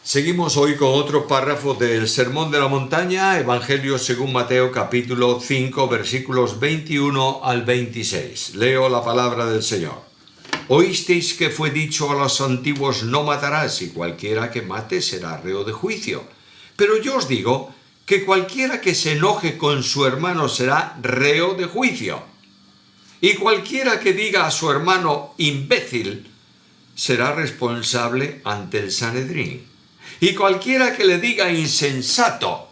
Seguimos hoy con otro párrafo del Sermón de la Montaña, Evangelio según Mateo, capítulo 5, versículos 21 al 26. Leo la palabra del Señor. Oísteis que fue dicho a los antiguos: no matarás, y cualquiera que mate será reo de juicio. Pero yo os digo que cualquiera que se enoje con su hermano será reo de juicio. Y cualquiera que diga a su hermano imbécil será responsable ante el Sanedrín. Y cualquiera que le diga insensato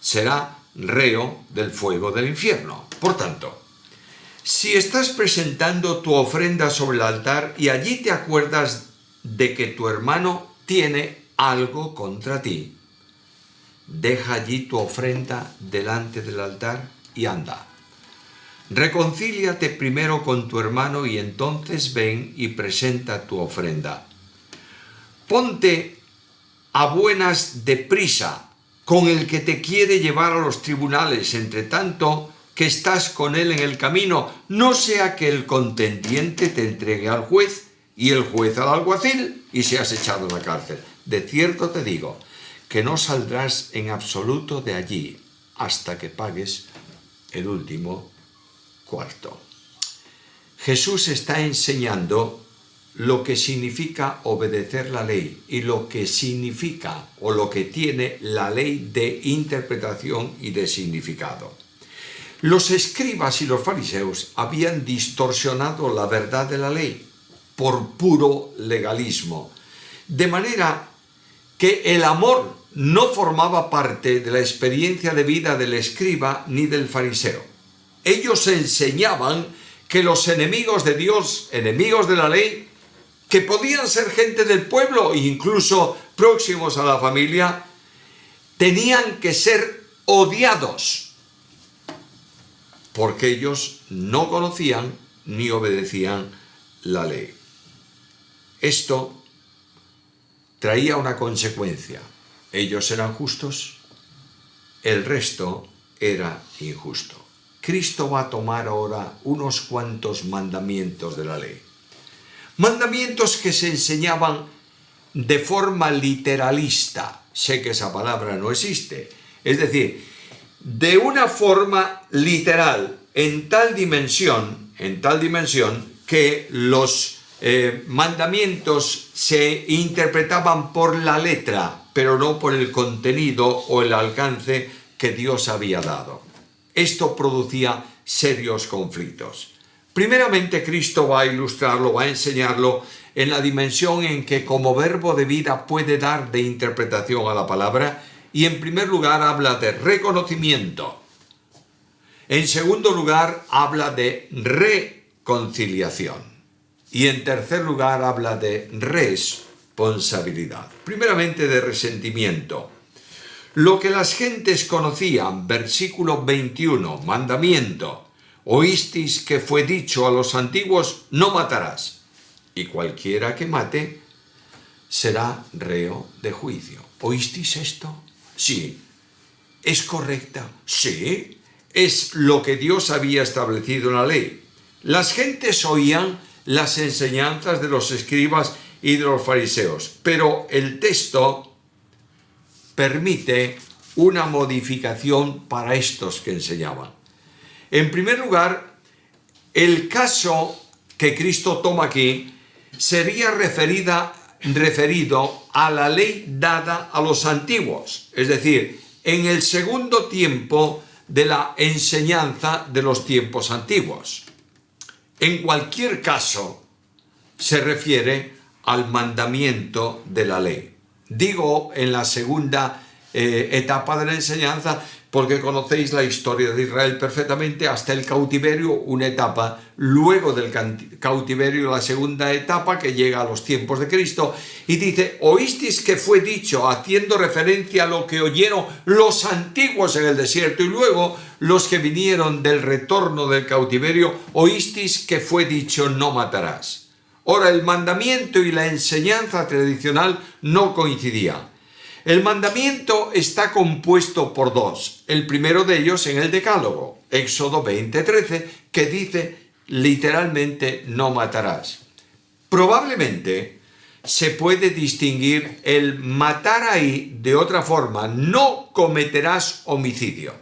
será reo del fuego del infierno. Por tanto, si estás presentando tu ofrenda sobre el altar y allí te acuerdas de que tu hermano tiene algo contra ti, deja allí tu ofrenda delante del altar y anda. Reconcíliate primero con tu hermano y entonces ven y presenta tu ofrenda. Ponte a buenas deprisa con el que te quiere llevar a los tribunales, entre tanto que estás con él en el camino, no sea que el contendiente te entregue al juez y el juez al alguacil y seas echado en la cárcel. De cierto te digo que no saldrás en absoluto de allí hasta que pagues el último cuarto. Jesús está enseñando lo que significa obedecer la ley y lo que significa o lo que tiene la ley de interpretación y de significado. Los escribas y los fariseos habían distorsionado la verdad de la ley por puro legalismo, de manera que el amor no formaba parte de la experiencia de vida del escriba ni del fariseo. Ellos enseñaban que los enemigos de Dios, enemigos de la ley, que podían ser gente del pueblo e incluso próximos a la familia, tenían que ser odiados, porque ellos no conocían ni obedecían la ley. Esto traía una consecuencia. Ellos eran justos, el resto era injusto. Cristo va a tomar ahora unos cuantos mandamientos de la ley. Mandamientos que se enseñaban de forma literalista. Sé que esa palabra no existe. Es decir, de una forma literal, en tal dimensión que los mandamientos se interpretaban por la letra, pero no por el contenido o el alcance que Dios había dado. Esto producía serios conflictos. Primeramente, Cristo va a ilustrarlo, va a enseñarlo en la dimensión en que como verbo de vida puede dar de interpretación a la palabra, y en primer lugar habla de reconocimiento. En segundo lugar habla de reconciliación. Y en tercer lugar habla de responsabilidad. Primeramente de resentimiento. Lo que las gentes conocían, versículo 21, mandamiento. Oísteis que fue dicho a los antiguos: no matarás, y cualquiera que mate será reo de juicio. ¿Oísteis esto? Sí. ¿Es correcta? Sí. Es lo que Dios había establecido en la ley. Las gentes oían las enseñanzas de los escribas y de los fariseos, pero el texto permite una modificación para estos que enseñaban. En primer lugar, el caso que Cristo toma aquí sería referido a la ley dada a los antiguos, es decir, en el segundo tiempo de la enseñanza de los tiempos antiguos. En cualquier caso, se refiere al mandamiento de la ley. Digo en la segunda etapa de la enseñanza porque conocéis la historia de Israel perfectamente hasta el cautiverio, una etapa, luego del cautiverio la segunda etapa que llega a los tiempos de Cristo, y dice: oísteis que fue dicho, haciendo referencia a lo que oyeron los antiguos en el desierto, y luego los que vinieron del retorno del cautiverio: oísteis que fue dicho, no matarás. Ahora, el mandamiento y la enseñanza tradicional no coincidían. El mandamiento está compuesto por dos. El primero de ellos en el Decálogo, Éxodo 20:13, que dice literalmente: no matarás. Probablemente se puede distinguir el matar ahí de otra forma. No cometerás homicidio,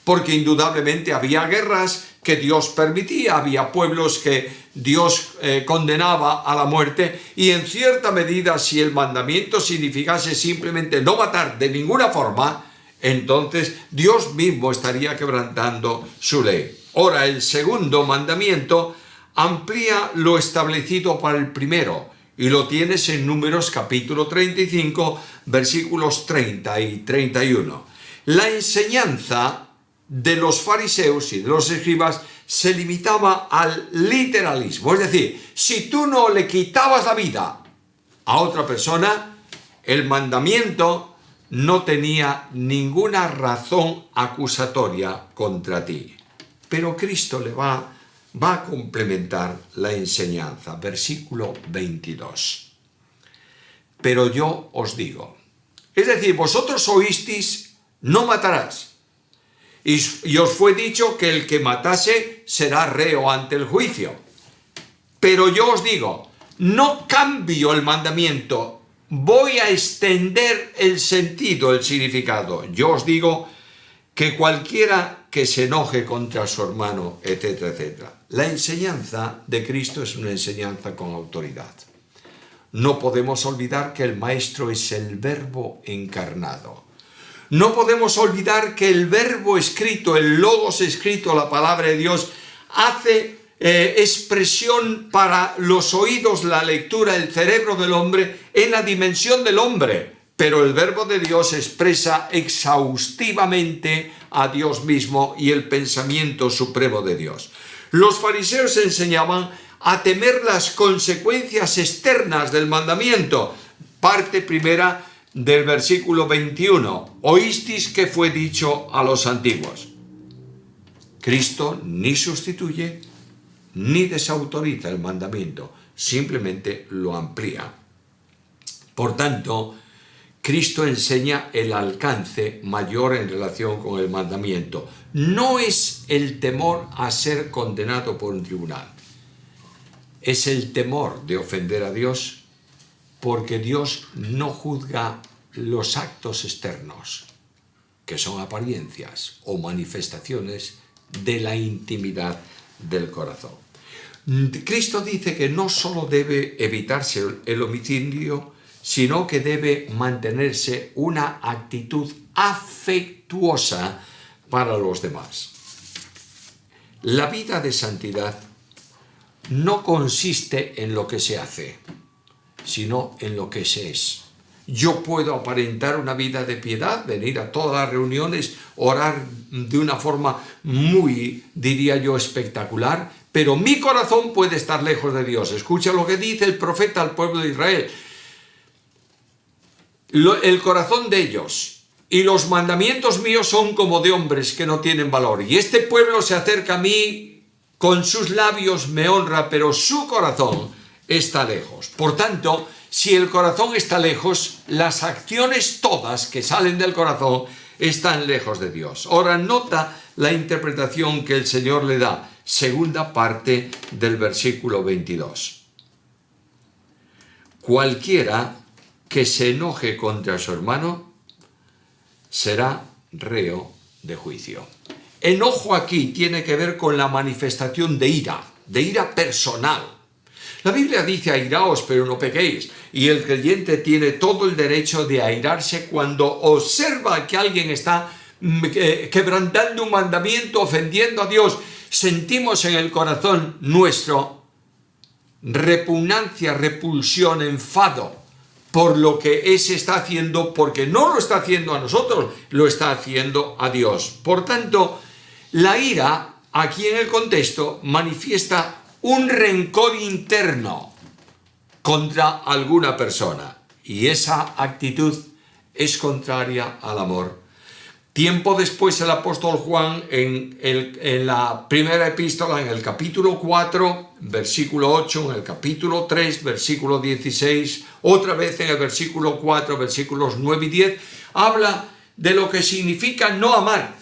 porque indudablemente había guerras que Dios permitía, había pueblos que Dios condenaba a la muerte, y en cierta medida, si el mandamiento significase simplemente no matar de ninguna forma, entonces Dios mismo estaría quebrantando su ley. Ahora, el segundo mandamiento amplía lo establecido para el primero, y lo tienes en Números capítulo 35, versículos 30 y 31. La enseñanza de los fariseos y de los escribas se limitaba al literalismo. Es decir, si tú no le quitabas la vida a otra persona, el mandamiento no tenía ninguna razón acusatoria contra ti. Pero Cristo le va a complementar la enseñanza. Versículo 22. Pero yo os digo, es decir, vosotros oísteis, no matarás. Y os fue dicho que el que matase será reo ante el juicio. Pero yo os digo, no cambio el mandamiento, voy a extender el sentido, el significado. Yo os digo que cualquiera que se enoje contra su hermano, etcétera, etcétera. La enseñanza de Cristo es una enseñanza con autoridad. No podemos olvidar que el Maestro es el Verbo encarnado. No podemos olvidar que el Verbo escrito, el Logos escrito, la palabra de Dios, hace expresión para los oídos, la lectura, el cerebro del hombre en la dimensión del hombre. Pero el Verbo de Dios expresa exhaustivamente a Dios mismo y el pensamiento supremo de Dios. Los fariseos enseñaban a temer las consecuencias externas del mandamiento. Parte primera del versículo 21. Oísteis que fue dicho a los antiguos. Cristo ni sustituye ni desautoriza el mandamiento, simplemente lo amplía. Por tanto, Cristo enseña el alcance mayor en relación con el mandamiento. No es el temor a ser condenado por un tribunal. Es el temor de ofender a Dios, porque Dios no juzga los actos externos, que son apariencias o manifestaciones de la intimidad del corazón. Cristo dice que no solo debe evitarse el homicidio, sino que debe mantenerse una actitud afectuosa para los demás. La vida de santidad no consiste en lo que se hace, sino en lo que se es. Yo puedo aparentar una vida de piedad, venir a todas las reuniones, orar de una forma muy, diría yo, espectacular, pero mi corazón puede estar lejos de Dios. Escucha lo que dice el profeta al pueblo de Israel. El corazón de ellos y los mandamientos míos son como de hombres que no tienen valor. Y este pueblo se acerca a mí, con sus labios me honra, pero su corazón está lejos. Por tanto, si el corazón está lejos, las acciones todas que salen del corazón están lejos de Dios. Ahora nota la interpretación que el Señor le da, segunda parte del versículo 22. Cualquiera que se enoje contra su hermano será reo de juicio. Enojo aquí tiene que ver con la manifestación de ira personal. La Biblia dice airaos, pero no pequéis, y el creyente tiene todo el derecho de airarse cuando observa que alguien está quebrantando un mandamiento, ofendiendo a Dios. Sentimos en el corazón nuestro repugnancia, repulsión, enfado por lo que ese está haciendo, porque no lo está haciendo a nosotros, lo está haciendo a Dios. Por tanto, la ira, aquí en el contexto, manifiesta un rencor interno contra alguna persona, y esa actitud es contraria al amor. Tiempo después el apóstol Juan en la primera epístola, en el capítulo 4, versículo 8, en el capítulo 3, versículo 16, otra vez en el versículo 4, versículos 9 y 10, habla de lo que significa no amar.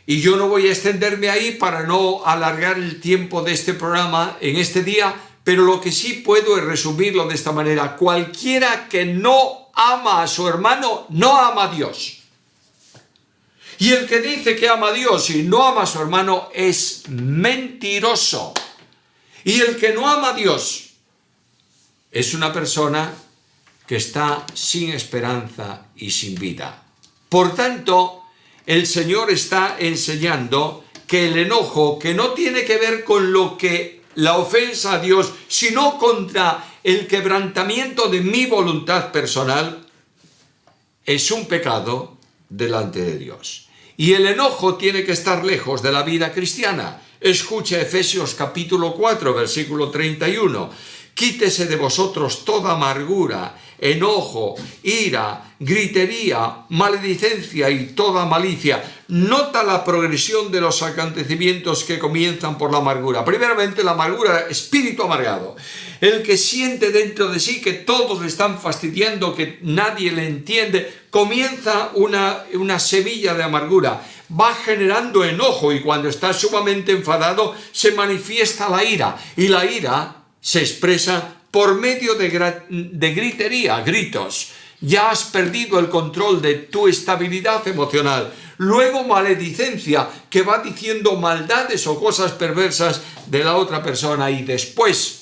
Y yo no voy a extenderme ahí para no alargar el tiempo de este programa en este día, pero lo que sí puedo es resumirlo de esta manera: cualquiera que no ama a su hermano, no ama a Dios. Y el que dice que ama a Dios y no ama a su hermano es mentiroso. Y el que no ama a Dios es una persona que está sin esperanza y sin vida. Por tanto, el Señor está enseñando que el enojo, que no tiene que ver con lo que la ofensa a Dios, sino contra el quebrantamiento de mi voluntad personal, es un pecado delante de Dios. Y el enojo tiene que estar lejos de la vida cristiana. Escucha Efesios capítulo 4, versículo 31. Quítese de vosotros toda amargura, enojo, ira, gritería, maledicencia y toda malicia. Nota la progresión de los acontecimientos que comienzan por la amargura. Primeramente, la amargura, espíritu amargado. El que siente dentro de sí que todos le están fastidiando, que nadie le entiende, comienza una semilla de amargura. Va generando enojo y cuando está sumamente enfadado se manifiesta la ira. Y la ira se expresa por medio de gritería, gritos. Ya has perdido el control de tu estabilidad emocional. Luego maledicencia, que va diciendo maldades o cosas perversas de la otra persona. Y después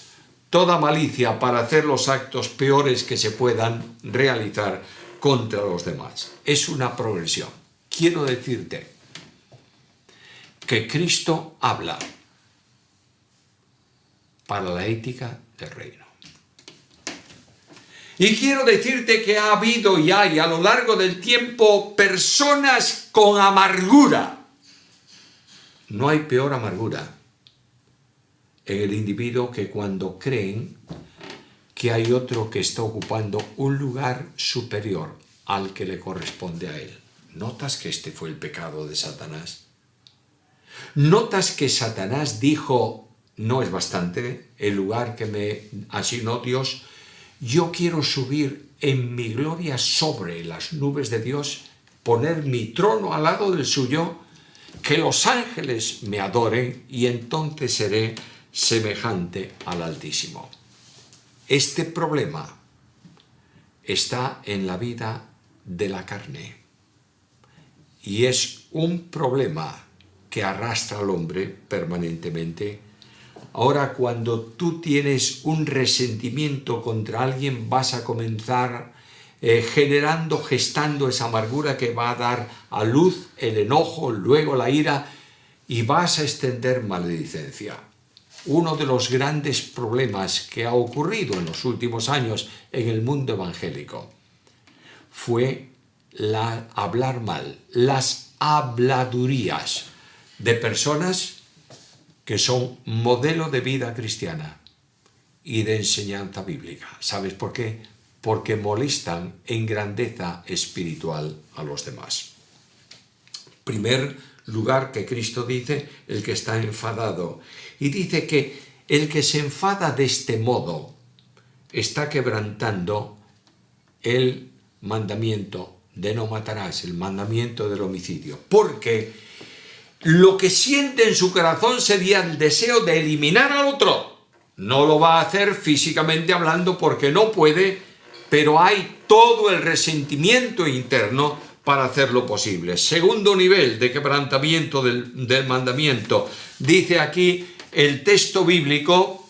toda malicia para hacer los actos peores que se puedan realizar contra los demás. Es una progresión. Quiero decirte que Cristo habla para la ética del reino. Y quiero decirte que ha habido y hay a lo largo del tiempo personas con amargura. No hay peor amargura en el individuo que cuando creen que hay otro que está ocupando un lugar superior al que le corresponde a él. ¿Notas que este fue el pecado de Satanás? ¿Notas que Satanás dijo: no es bastante el lugar que me asignó Dios? Yo quiero subir en mi gloria sobre las nubes de Dios, poner mi trono al lado del suyo, que los ángeles me adoren y entonces seré semejante al Altísimo. Este problema está en la vida de la carne y es un problema que arrastra al hombre permanentemente. Ahora, cuando tú tienes un resentimiento contra alguien, vas a comenzar gestando esa amargura que va a dar a luz el enojo, luego la ira, y vas a extender maledicencia. Uno de los grandes problemas que ha ocurrido en los últimos años en el mundo evangélico fue hablar mal, las habladurías de personas que son modelo de vida cristiana y de enseñanza bíblica. ¿Sabes por qué? Porque molestan en grandeza espiritual a los demás. Primer lugar que Cristo dice, el que está enfadado. Y dice que el que se enfada de este modo está quebrantando el mandamiento de no matarás, el mandamiento del homicidio. Porque lo que siente en su corazón sería el deseo de eliminar al otro. No lo va a hacer físicamente hablando porque no puede, pero hay todo el resentimiento interno para hacerlo posible. Segundo nivel de quebrantamiento del mandamiento. Dice aquí el texto bíblico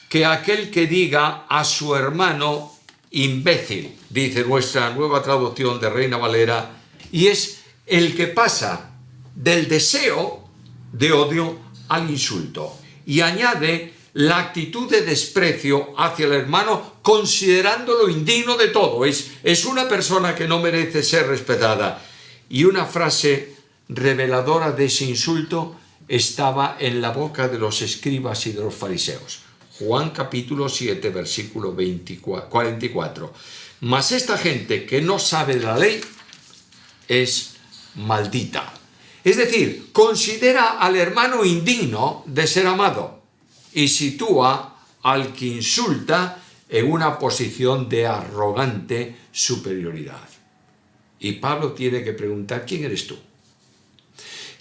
que aquel que diga a su hermano imbécil, dice nuestra nueva traducción de Reina Valera, y es el que pasa del deseo de odio al insulto. Y añade la actitud de desprecio hacia el hermano considerándolo indigno de todo. Es una persona que no merece ser respetada. Y una frase reveladora de ese insulto estaba en la boca de los escribas y de los fariseos. Juan capítulo 7, versículo 44. Mas esta gente que no sabe de la ley es maldita. Es decir, considera al hermano indigno de ser amado y sitúa al que insulta en una posición de arrogante superioridad. Y Pablo tiene que preguntar: ¿quién eres tú?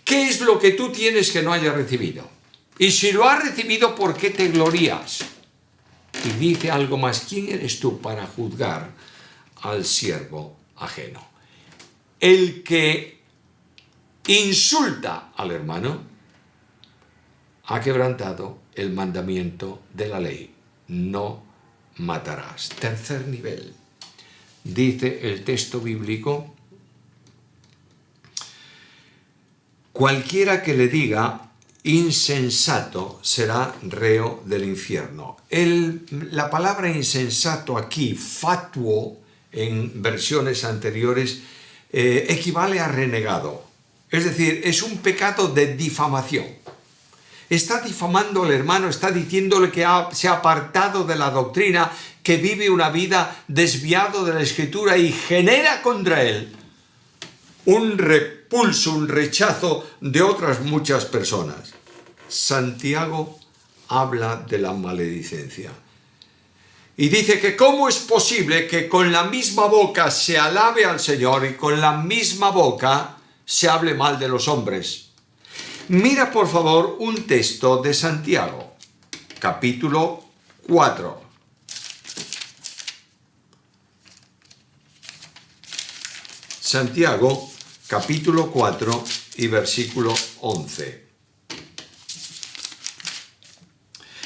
¿Qué es lo que tú tienes que no hayas recibido? Y si lo has recibido, ¿por qué te glorías? Y dice algo más: ¿quién eres tú para juzgar al siervo ajeno? El que insulta al hermano ha quebrantado el mandamiento de la ley: no matarás. Tercer nivel. Dice el texto bíblico: cualquiera que le diga insensato será reo del infierno. La palabra insensato aquí, fatuo, en versiones anteriores, equivale a renegado. Es decir, es un pecado de difamación. Está difamando al hermano, está diciéndole que se ha apartado de la doctrina, que vive una vida desviado de la Escritura y genera contra él un repulso, un rechazo de otras muchas personas. Santiago habla de la maledicencia y dice que cómo es posible que con la misma boca se alabe al Señor y con la misma boca se hable mal de los hombres. Mira por favor un texto de Santiago, capítulo 4. Santiago, capítulo 4 y versículo 11.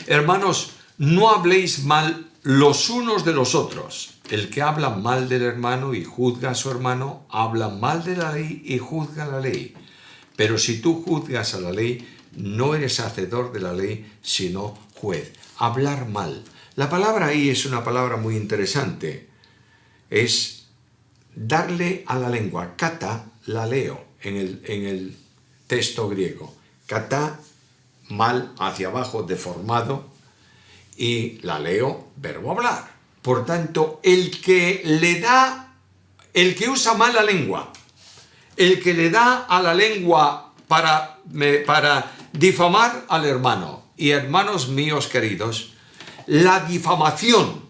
Hermanos, no habléis mal los unos de los otros. El que habla mal del hermano y juzga a su hermano, habla mal de la ley y juzga la ley. Pero si tú juzgas a la ley, no eres hacedor de la ley, sino juez. Hablar mal. La palabra ahí es una palabra muy interesante. Es darle a la lengua. Kata, la leo en el texto griego. Kata, mal, hacia abajo, deformado, y la leo, verbo hablar. Por tanto, el que usa mal la lengua, el que le da a la lengua para difamar al hermano. Y hermanos míos queridos, la difamación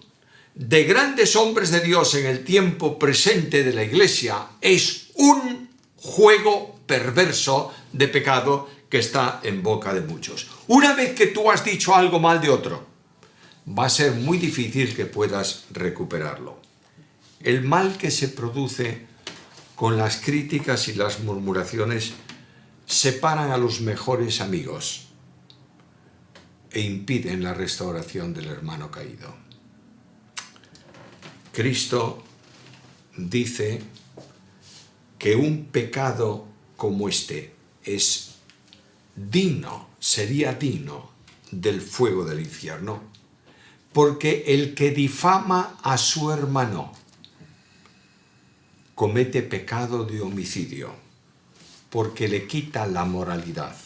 de grandes hombres de Dios en el tiempo presente de la Iglesia es un juego perverso de pecado que está en boca de muchos. Una vez que tú has dicho algo mal de otro, va a ser muy difícil que puedas recuperarlo. El mal que se produce con las críticas y las murmuraciones separan a los mejores amigos e impiden la restauración del hermano caído. Cristo dice que un pecado como este sería digno del fuego del infierno, porque el que difama a su hermano comete pecado de homicidio, porque le quita la moralidad,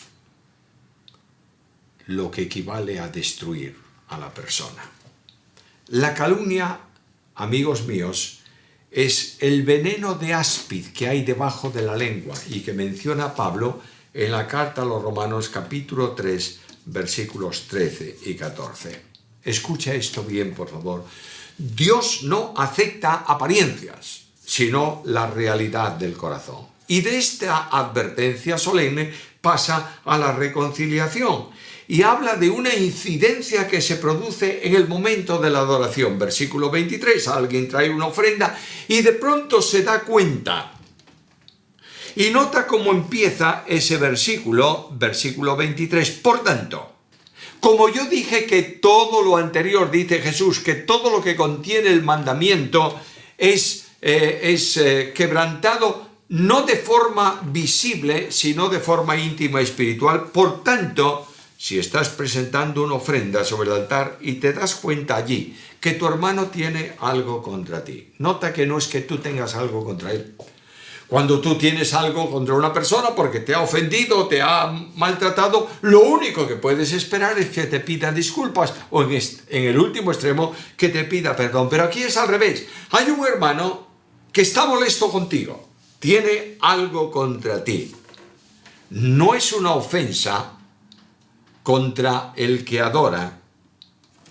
lo que equivale a destruir a la persona. La calumnia, amigos míos, es el veneno de áspid que hay debajo de la lengua y que menciona Pablo en la carta a los Romanos capítulo 3, versículos 13 y 14. Escucha esto bien, por favor. Dios no acepta apariencias, sino la realidad del corazón. Y de esta advertencia solemne pasa a la reconciliación y habla de una incidencia que se produce en el momento de la adoración. Versículo 23, alguien trae una ofrenda y de pronto se da cuenta. Y nota cómo empieza ese versículo 23. Por tanto, como yo dije que todo lo anterior, dice Jesús, que todo lo que contiene el mandamiento es quebrantado no de forma visible, sino de forma íntima y espiritual. Por tanto, si estás presentando una ofrenda sobre el altar y te das cuenta allí que tu hermano tiene algo contra ti, nota que no es que tú tengas algo contra él. Cuando tú tienes algo contra una persona porque te ha ofendido, te ha maltratado, lo único que puedes esperar es que te pida disculpas o en el último extremo que te pida perdón. Pero aquí es al revés. Hay un hermano que está molesto contigo, tiene algo contra ti. No es una ofensa contra el que adora,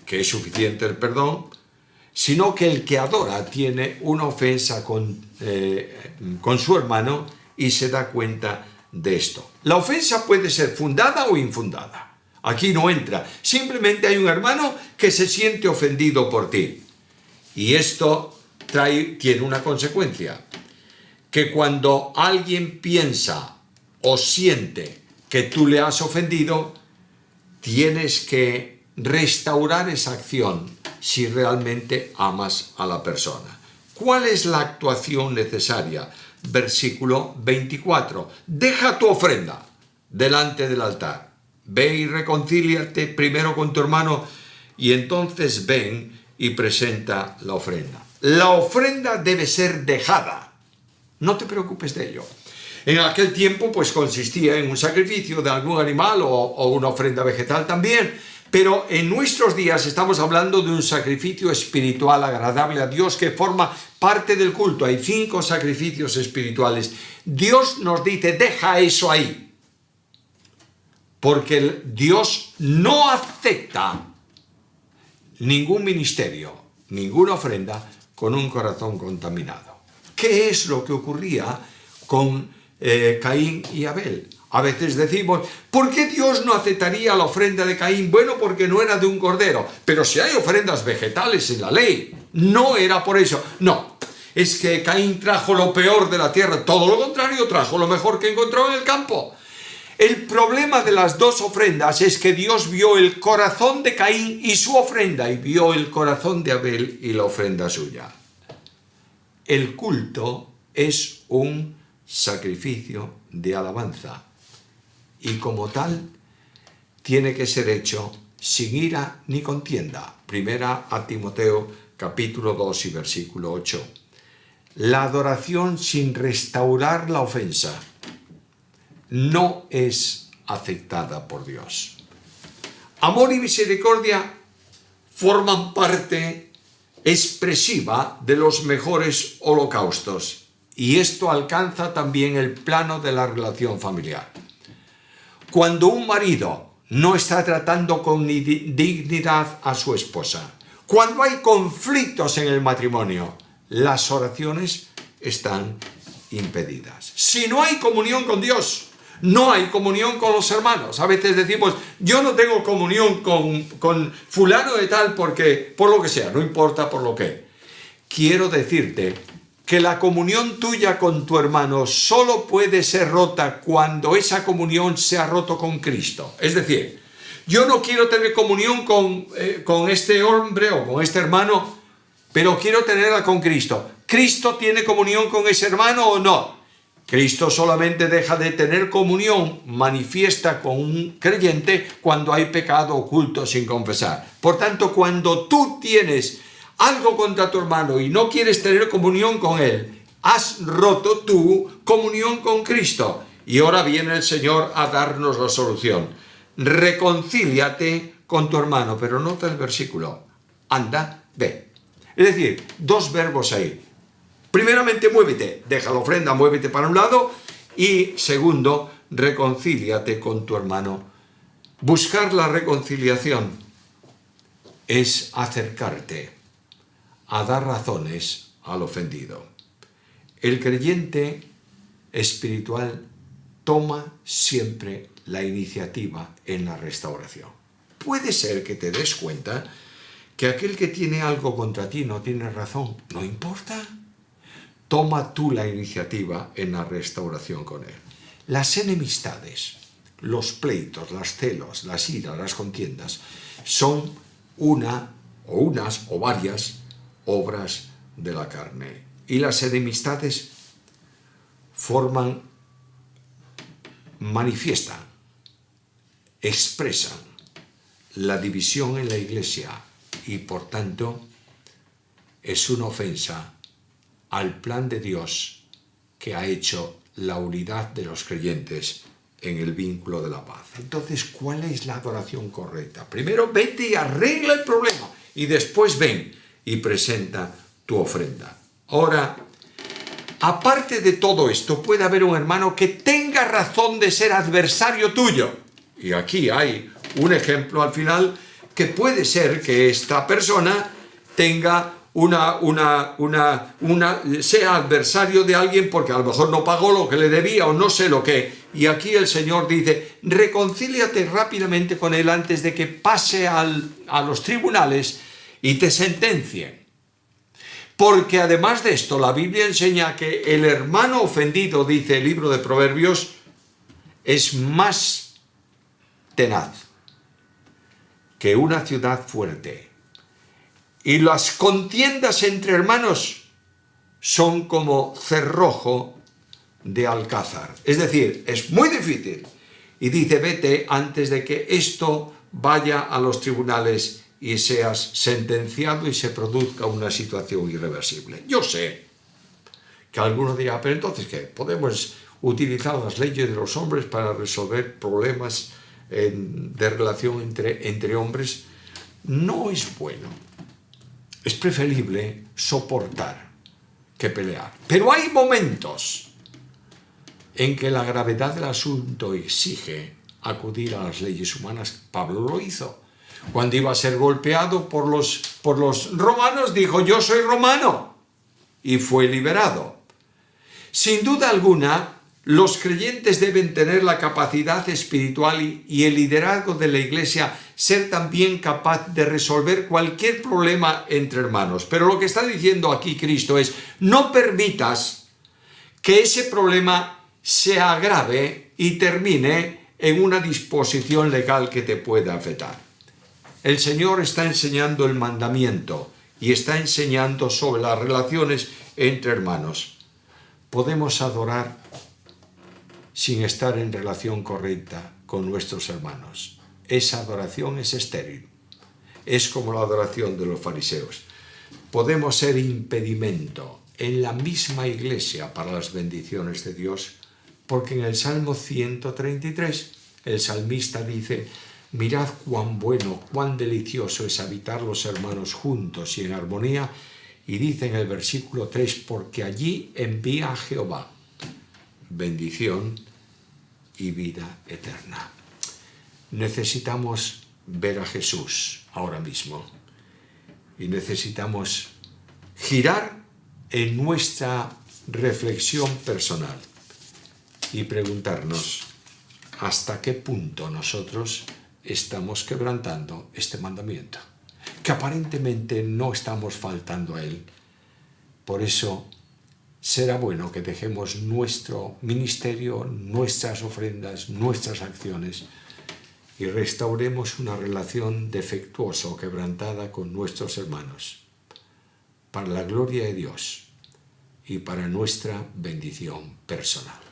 que es suficiente el perdón, sino que el que adora tiene una ofensa con su hermano y se da cuenta de esto. La ofensa puede ser fundada o infundada. Aquí no entra. Simplemente hay un hermano que se siente ofendido por ti. Y esto tiene una consecuencia. Que cuando alguien piensa o siente que tú le has ofendido, tienes que restaurar esa acción si realmente amas a la persona. ¿Cuál es la actuación necesaria? Versículo 24. Deja tu ofrenda delante del altar. Ve y reconcíliate primero con tu hermano y entonces ven y presenta la ofrenda. La ofrenda debe ser dejada. No te preocupes de ello. En aquel tiempo pues consistía en un sacrificio de algún animal o una ofrenda vegetal también, pero en nuestros días estamos hablando de un sacrificio espiritual agradable a Dios que forma parte del culto. Hay 5 sacrificios espirituales. Dios nos dice, deja eso ahí, porque Dios no acepta ningún ministerio, ninguna ofrenda con un corazón contaminado. ¿Qué es lo que ocurría con Caín y Abel? A veces decimos, ¿por qué Dios no aceptaría la ofrenda de Caín? Bueno, porque no era de un cordero. Pero si hay ofrendas vegetales en la ley, no era por eso. No, es que Caín trajo lo peor de la tierra. Todo lo contrario, trajo lo mejor que encontró en el campo. El problema de las 2 ofrendas es que Dios vio el corazón de Caín y su ofrenda, y vio el corazón de Abel y la ofrenda suya. El culto es un sacrificio de alabanza y como tal tiene que ser hecho sin ira ni contienda. Primera a Timoteo capítulo 2 y versículo 8. La adoración sin restaurar la ofensa no es aceptada por Dios. Amor y misericordia forman parte expresiva de los mejores holocaustos. Y esto alcanza también el plano de la relación familiar. Cuando un marido no está tratando con dignidad a su esposa, cuando hay conflictos en el matrimonio, las oraciones están impedidas. Si no hay comunión con Dios, no hay comunión con los hermanos. A veces decimos, yo no tengo comunión con fulano de tal porque, por lo que sea, no importa por lo que. Quiero decirte que la comunión tuya con tu hermano solo puede ser rota cuando esa comunión se ha roto con Cristo. Es decir, yo no quiero tener comunión con este hombre o con este hermano, pero quiero tenerla con Cristo. ¿Cristo tiene comunión con ese hermano o no? Cristo solamente deja de tener comunión manifiesta con un creyente cuando hay pecado oculto sin confesar. Por tanto, cuando tú tienes algo contra tu hermano y no quieres tener comunión con él, has roto tu comunión con Cristo. Y ahora viene el Señor a darnos la solución. Reconcíliate con tu hermano, pero nota el versículo. Anda, ve. Es decir, 2 verbos ahí. Primeramente, muévete, deja la ofrenda, muévete para un lado. Y segundo, reconcíliate con tu hermano. Buscar la reconciliación es acercarte a dar razones al ofendido. El creyente espiritual toma siempre la iniciativa en la restauración. Puede ser que te des cuenta que aquel que tiene algo contra ti no tiene razón. No importa. Toma tú la iniciativa en la restauración con él. Las enemistades, los pleitos, las celos, las iras, las contiendas, son unas o varias obras de la carne. Y las enemistades manifiestan, expresan la división en la iglesia y por tanto es una ofensa al plan de Dios que ha hecho la unidad de los creyentes en el vínculo de la paz. Entonces, ¿cuál es la adoración correcta? Primero vete y arregla el problema y después ven y presenta tu ofrenda. Ahora, aparte de todo esto, puede haber un hermano que tenga razón de ser adversario tuyo. Y aquí hay un ejemplo al final que puede ser que esta persona tenga sea adversario de alguien porque a lo mejor no pagó lo que le debía o no sé lo que. Y aquí el Señor dice, reconcíliate rápidamente con él antes de que pase a los tribunales y te sentencien. Porque además de esto, la Biblia enseña que el hermano ofendido, dice el libro de Proverbios, es más tenaz que una ciudad fuerte. Y las contiendas entre hermanos son como cerrojo de alcázar. Es decir, es muy difícil. Y dice, vete antes de que esto vaya a los tribunales y seas sentenciado y se produzca una situación irreversible. Yo sé que algunos dirán, pero entonces, ¿qué? ¿Podemos utilizar las leyes de los hombres para resolver problemas de relación entre hombres? No es bueno. Es preferible soportar que pelear. Pero hay momentos en que la gravedad del asunto exige acudir a las leyes humanas. Pablo lo hizo. Cuando iba a ser golpeado por los romanos, dijo, yo soy romano, y fue liberado. Sin duda alguna, los creyentes deben tener la capacidad espiritual y el liderazgo de la Iglesia, ser también capaz de resolver cualquier problema entre hermanos. Pero lo que está diciendo aquí Cristo es, no permitas que ese problema se agrave y termine en una disposición legal que te pueda afectar. El Señor está enseñando el mandamiento y está enseñando sobre las relaciones entre hermanos. Podemos adorar sin estar en relación correcta con nuestros hermanos. Esa adoración es estéril. Es como la adoración de los fariseos. Podemos ser impedimento en la misma iglesia para las bendiciones de Dios, porque en el Salmo 133 el salmista dice, mirad cuán bueno, cuán delicioso es habitar los hermanos juntos y en armonía, y dice en el versículo 3, porque allí envía a Jehová bendición y vida eterna. Necesitamos ver a Jesús ahora mismo y necesitamos girar en nuestra reflexión personal y preguntarnos hasta qué punto nosotros estamos quebrantando este mandamiento, que aparentemente no estamos faltando a él. Por eso será bueno que dejemos nuestro ministerio, nuestras ofrendas, nuestras acciones y restauremos una relación defectuosa o quebrantada con nuestros hermanos, para la gloria de Dios y para nuestra bendición personal.